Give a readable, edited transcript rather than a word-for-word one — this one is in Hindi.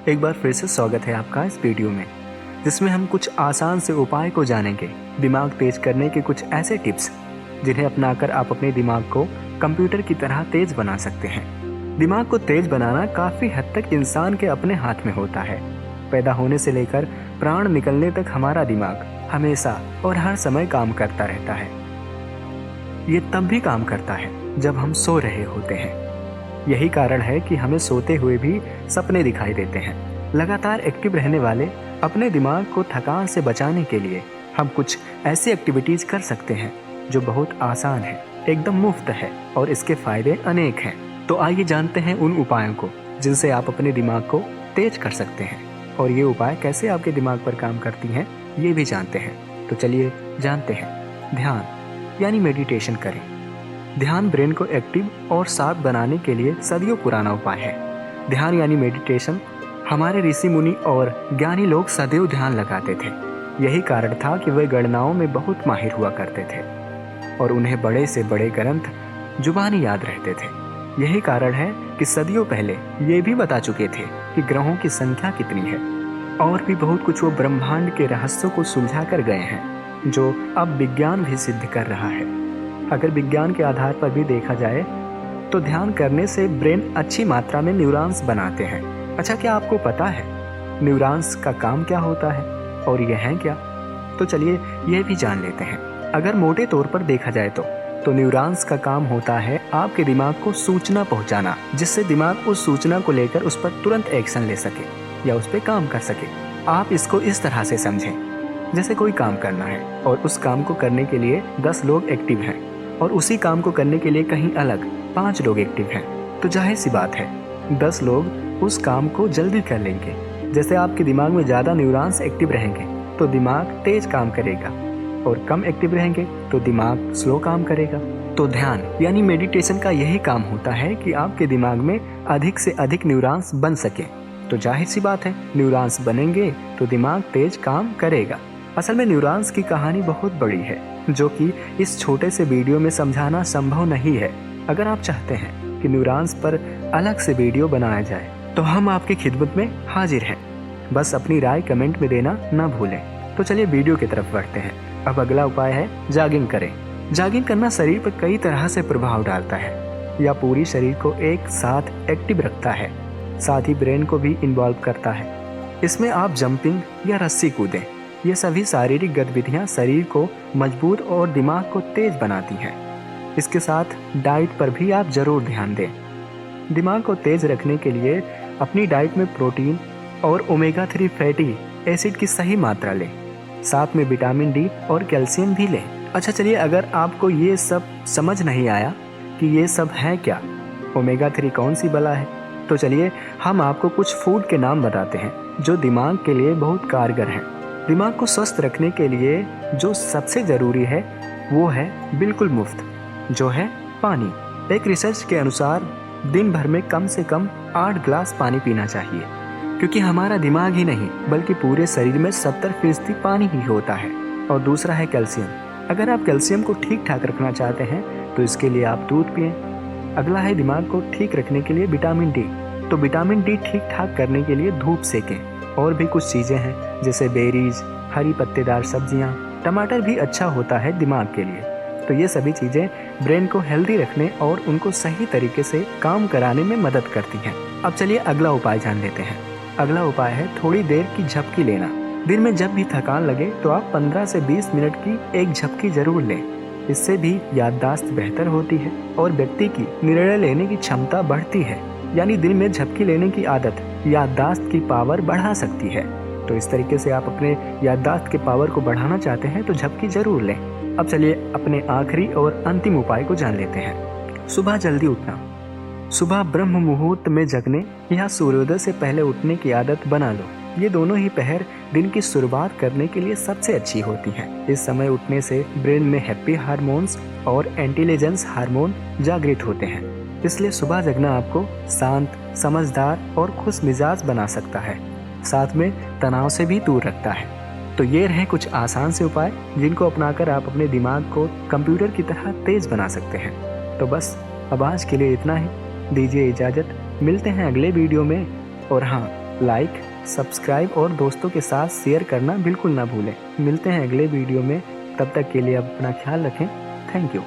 एक बार फिर से स्वागत है आपका इस वीडियो में, जिसमें हम कुछ आसान से उपाय को जानेंगे दिमाग तेज करने के कुछ ऐसे टिप्स जिन्हें अपनाकर आप अपने दिमाग को कंप्यूटर की तरह तेज बना सकते हैं। दिमाग को तेज बनाना काफ़ी हद तक इंसान के अपने हाथ में होता है। पैदा होने से लेकर प्राण निकलने तक हमारा दिमाग हमेशा और हर समय काम करता रहता है। ये तब भी काम करता है जब हम सो रहे होते हैं। यही कारण है कि हमें सोते हुए भी सपने दिखाई देते हैं। लगातार एक्टिव रहने वाले अपने दिमाग को थकान से बचाने के लिए हम कुछ ऐसी एक्टिविटीज कर सकते हैं जो बहुत आसान है, एकदम मुफ्त है और इसके फायदे अनेक हैं। तो आइए जानते हैं उन उपायों को जिनसे आप अपने दिमाग को तेज कर सकते हैं, और ये उपाय कैसे आपके दिमाग पर काम करती हैं ये भी जानते हैं। तो चलिए जानते हैं। ध्यान यानी मेडिटेशन करें। ध्यान ब्रेन को एक्टिव और शार्प बनाने के लिए सदियों पुराना उपाय है। ध्यान यानी मेडिटेशन हमारे ऋषि मुनि और ज्ञानी लोग सदैव ध्यान लगाते थे। यही कारण था कि वे गणनाओं में बहुत माहिर हुआ करते थे और उन्हें बड़े से बड़े ग्रंथ जुबानी याद रहते थे। यही कारण है कि सदियों पहले ये भी बता चुके थे कि ग्रहों की संख्या कितनी है, और भी बहुत कुछ वो ब्रह्मांड के रहस्यों को सुलझा कर गए हैं जो अब विज्ञान भी सिद्ध कर रहा है। अगर विज्ञान के आधार पर भी देखा जाए तो ध्यान करने से ब्रेन अच्छी मात्रा में न्यूरॉन्स बनाते हैं। अच्छा, क्या आपको पता है न्यूरॉन्स का काम क्या होता है और ये हैं क्या? तो चलिए ये भी जान लेते हैं। अगर मोटे तौर पर देखा जाए तो न्यूरॉन्स का काम होता है आपके दिमाग को सूचना पहुंचाना, जिससे दिमाग उस सूचना को लेकर उस पर तुरंत एक्शन ले सके या उस पर काम कर सके। आप इसको इस तरह से समझें, जैसे कोई काम करना है और उस काम को करने के लिए 10 लोग एक्टिव हैं और उसी काम को करने के लिए कहीं अलग 5 लोग एक्टिव हैं। तो जाहिर सी बात है 10 लोग उस काम को जल्दी कर लेंगे। जैसे आपके दिमाग में ज़्यादा न्यूरॉन्स एक्टिव रहेंगे तो दिमाग तेज काम करेगा, और कम एक्टिव रहेंगे तो दिमाग स्लो काम करेगा। तो ध्यान यानी मेडिटेशन का यही काम होता है कि आपके दिमाग में अधिक से अधिक न्यूरॉन्स बन सके। तो जाहिर सी बात है न्यूरॉन्स बनेंगे तो दिमाग तेज काम करेगा। असल में न्यूरॉन्स की कहानी बहुत बड़ी है, जो कि इस छोटे से वीडियो में समझाना संभव नहीं है। अगर आप चाहते हैं कि न्यूरॉन्स पर अलग से वीडियो बनाया जाए तो हम आपकी खिदमत में हाजिर हैं। बस अपनी राय कमेंट में देना ना भूलें। तो चलिए वीडियो की तरफ बढ़ते हैं। अब अगला उपाय है जॉगिंग करें। जॉगिंग करना शरीर पर कई तरह से प्रभाव डालता है या पूरी शरीर को एक साथ एक्टिव रखता है, साथ ही ब्रेन को भी इन्वॉल्व करता है। इसमें आप जंपिंग या रस्सी कूदें। ये सभी शारीरिक गतिविधियां शरीर को मजबूत और दिमाग को तेज बनाती हैं। इसके साथ डाइट पर भी आप जरूर ध्यान दें। दिमाग को तेज रखने के लिए अपनी डाइट में प्रोटीन और ओमेगा 3 फैटी एसिड की सही मात्रा लें। साथ में विटामिन डी और कैल्शियम भी लें। अच्छा, चलिए अगर आपको ये सब समझ नहीं आया कि ये सब है क्या, ओमेगा 3 कौन सी बला है, तो चलिए हम आपको कुछ फूड के नाम बताते हैं जो दिमाग के लिए बहुत कारगर हैं। दिमाग को स्वस्थ रखने के लिए जो सबसे ज़रूरी है वो है बिल्कुल मुफ्त, जो है पानी। एक रिसर्च के अनुसार दिन भर में कम से कम 8 ग्लास पानी पीना चाहिए, क्योंकि हमारा दिमाग ही नहीं बल्कि पूरे शरीर में 70% पानी ही होता है। और दूसरा है कैल्शियम। अगर आप कैल्शियम को ठीक ठाक रखना चाहते हैं तो इसके लिए आप दूध पिएं। अगला है दिमाग को ठीक रखने के लिए विटामिन डी। तो विटामिन डी ठीक ठाक करने के लिए धूप सेकें। और भी कुछ चीज़ें हैं जैसे बेरीज, हरी पत्तेदार सब्जियां, टमाटर भी अच्छा होता है दिमाग के लिए। तो ये सभी चीज़ें ब्रेन को हेल्दी रखने और उनको सही तरीके से काम कराने में मदद करती हैं। अब चलिए अगला उपाय जान लेते हैं। अगला उपाय है थोड़ी देर की झपकी लेना। दिन में जब भी थकान लगे तो आप 15 से 20 मिनट की एक झपकी जरूर लें। इससे भी याददाश्त बेहतर होती है और व्यक्ति की निर्णय लेने की क्षमता बढ़ती है। यानी दिन में झपकी लेने की आदत याददाश्त की पावर बढ़ा सकती है। तो इस तरीके से आप अपने याददाश्त के पावर को बढ़ाना चाहते हैं तो झपकी जरूर लें। अब चलिए अपने आखिरी और अंतिम उपाय को जान लेते हैं। सुबह जल्दी उठना। सुबह ब्रह्म मुहूर्त में जगने या सूर्योदय से पहले उठने की आदत बना लो। ये दोनों ही पहर दिन की शुरुआत करने के लिए सबसे अच्छी होती हैं। इस समय उठने से ब्रेन में हैप्पी हार्मोन्स और इंटेलिजेंस हार्मोन जागृत होते हैं। इसलिए सुबह जगना आपको शांत, समझदार और खुश मिजाज बना सकता है, साथ में तनाव से भी दूर रखता है। तो ये रहे कुछ आसान से उपाय जिनको अपनाकर आप अपने दिमाग को कंप्यूटर की तरह तेज बना सकते हैं। तो बस अब आज के लिए इतना ही। दीजिए इजाज़त, मिलते हैं अगले वीडियो में। और हाँ, लाइक, सब्सक्राइब और दोस्तों के साथ शेयर करना बिल्कुल ना भूलें। मिलते हैं अगले वीडियो में, तब तक के लिए अपना ख्याल रखें। Thank you.